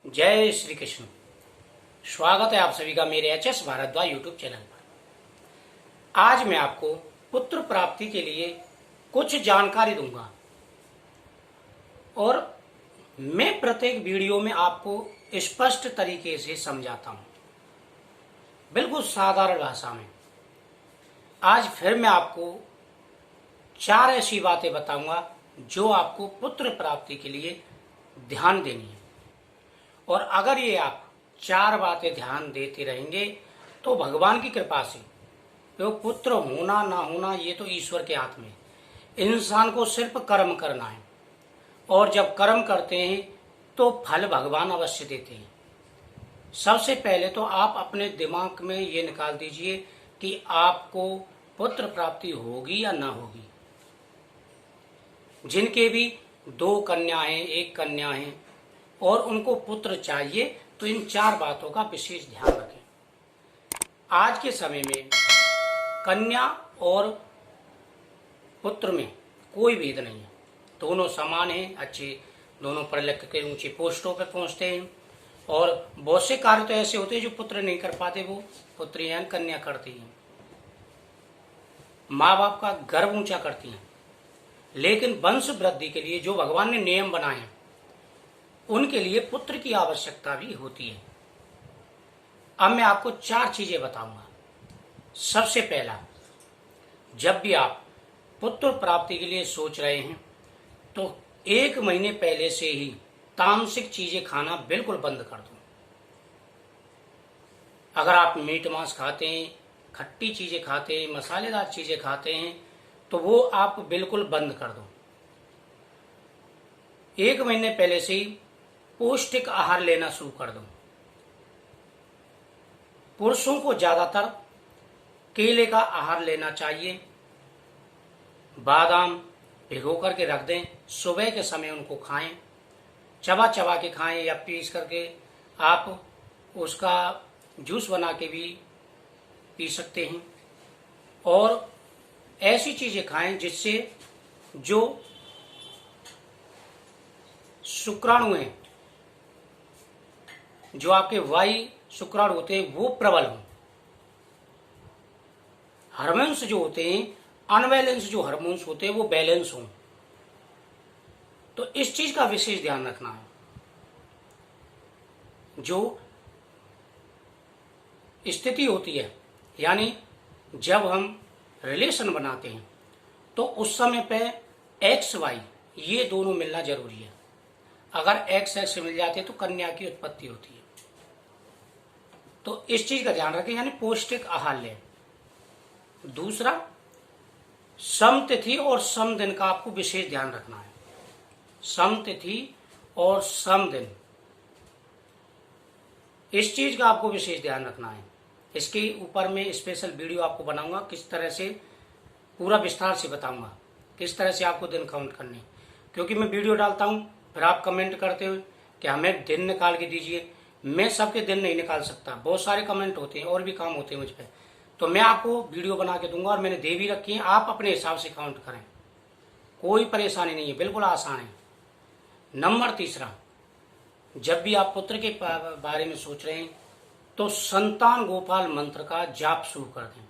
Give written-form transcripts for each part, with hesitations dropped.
जय श्री कृष्ण। स्वागत है आप सभी का मेरे एचएस भारद्वाज यूट्यूब चैनल पर। आज मैं आपको पुत्र प्राप्ति के लिए कुछ जानकारी दूंगा और मैं प्रत्येक वीडियो में आपको स्पष्ट तरीके से समझाता हूं, बिल्कुल साधारण भाषा में। आज फिर मैं आपको 4 ऐसी बातें बताऊंगा जो आपको पुत्र प्राप्ति के लिए ध्यान देनी है। और अगर ये आप 4 बातें ध्यान देते रहेंगे तो भगवान की कृपा से तो पुत्र होना ना होना ये तो ईश्वर के हाथ में। इंसान को सिर्फ कर्म करना है और जब कर्म करते हैं तो फल भगवान अवश्य देते हैं। सबसे पहले तो आप अपने दिमाग में ये निकाल दीजिए कि आपको पुत्र प्राप्ति होगी या ना होगी। जिनके भी 2 कन्याएं 1 कन्या है और उनको पुत्र चाहिए तो इन 4 बातों का विशेष ध्यान रखें। आज के समय में कन्या और पुत्र में कोई भेद नहीं है, दोनों समान हैं, अच्छे दोनों पढ़ लिख के ऊंची पोस्टों पर पहुंचते हैं। और बहुत से कार्य तो ऐसे होते हैं जो पुत्र नहीं कर पाते, वो पुत्री या कन्या करती हैं, माँ बाप का गर्व ऊंचा करती हैं। लेकिन वंश वृद्धि के लिए जो भगवान ने नियम बनाए हैं उनके लिए पुत्र की आवश्यकता भी होती है। अब मैं आपको 4 चीजें बताऊंगा। सबसे पहला, जब भी आप पुत्र प्राप्ति के लिए सोच रहे हैं तो 1 महीने पहले से ही तामसिक चीजें खाना बिल्कुल बंद कर दो। अगर आप मीट मांस खाते हैं, खट्टी चीजें खाते हैं, मसालेदार चीजें खाते हैं तो वो आप बिल्कुल बंद कर दो। 1 महीने पहले से ही पौष्टिक आहार लेना शुरू कर दो। पुरुषों को ज्यादातर केले का आहार लेना चाहिए। बादाम भिगो करके रख दें, सुबह के समय उनको खाएं, चबा चबा के खाएं या पीस करके आप उसका जूस बना के भी पी सकते हैं। और ऐसी चीजें खाएं जिससे जो शुक्राणु हैं, जो आपके वाई शुक्राणु होते हैं वो प्रबल हों। हार्मोन्स जो होते हैं, अनबैलेंस जो हार्मोन्स होते हैं वो बैलेंस हों। तो इस चीज का विशेष ध्यान रखना है। जो स्थिति होती है, यानी जब हम रिलेशन बनाते हैं तो उस समय पे एक्स वाई ये दोनों मिलना जरूरी है। अगर एक्स एक्स मिल जाते तो कन्या की उत्पत्ति होती है। तो इस चीज का ध्यान रखें, यानी पौष्टिक आहार लें। दूसरा, सम तिथि और सम दिन का आपको विशेष ध्यान रखना है। सम तिथि और सम दिन, इस चीज का आपको विशेष ध्यान रखना है। इसके ऊपर मैं स्पेशल वीडियो आपको बनाऊंगा, किस तरह से पूरा विस्तार से बताऊंगा किस तरह से आपको दिन काउंट करने। क्योंकि मैं वीडियो डालता हूं फिर आप कमेंट करते हो कि हमें दिन निकाल के दीजिए। मैं सबके दिन नहीं निकाल सकता, बहुत सारे कमेंट होते हैं और भी काम होते हैं मुझ पर। तो मैं आपको वीडियो बना के दूंगा और मैंने दे भी रखी है, आप अपने हिसाब से काउंट करें, कोई परेशानी नहीं है, बिल्कुल आसान है। नंबर 3, जब भी आप पुत्र के बारे में सोच रहे हैं तो संतान गोपाल मंत्र का जाप शुरू कर दें।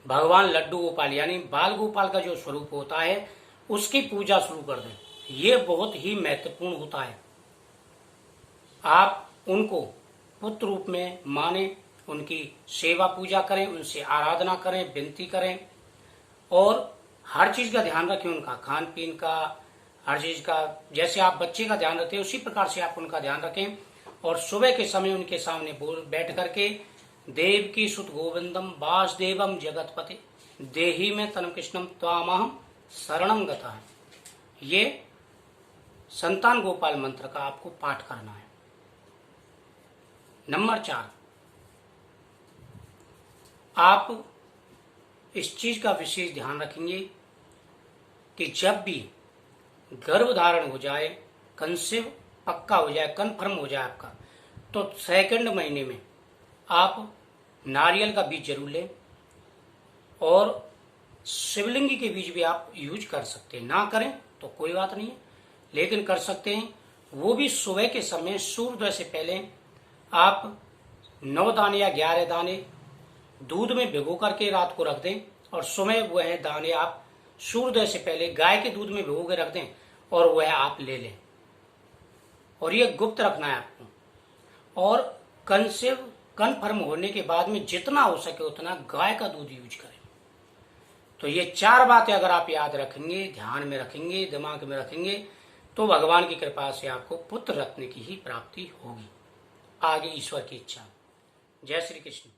भगवान लड्डू गोपाल यानी बाल गोपाल का जो स्वरूप होता है उसकी पूजा शुरू कर दें। ये बहुत ही महत्वपूर्ण होता है। आप उनको पुत्र रूप में माने, उनकी सेवा पूजा करें, उनसे आराधना करें, विनती करें और हर चीज का ध्यान रखें, उनका खान पीन का, हर चीज का। जैसे आप बच्चे का ध्यान रखते हैं उसी प्रकार से आप उनका ध्यान रखें। और सुबह के समय उनके सामने बैठ करके देवकी सुत गोविंदम वासुदेवम जगतपते देही में तनम कृष्णम त्वामहम शरणम गतः, ये संतान गोपाल मंत्र का आपको पाठ करना है। नंबर 4, आप इस चीज का विशेष ध्यान रखेंगे कि जब भी गर्भ धारण हो जाए, कंसीव पक्का हो जाए, कंफर्म हो जाए आपका, तो 2nd महीने में आप नारियल का बीज जरूर लें। और शिवलिंगी के बीज भी आप यूज कर सकते हैं, ना करें तो कोई बात नहीं है, लेकिन कर सकते हैं। वो भी सुबह के समय सूर्योदय से पहले आप 9 दाने या 11 दाने दूध में भिगो करके रात को रख दें और सुबह वह दाने आप सूर्योदय से पहले गाय के दूध में भिगो के रख दें और वह आप ले लें। और यह गुप्त रखना है आपको। और कन्फर्म होने के बाद में जितना हो सके उतना गाय का दूध यूज करें। तो ये 4 बातें अगर आप याद रखेंगे, ध्यान में रखेंगे, दिमाग में रखेंगे, तो भगवान की कृपा से आपको पुत्र रत्न की ही प्राप्ति होगी। आगे ईश्वर की इच्छा। जय श्री कृष्ण।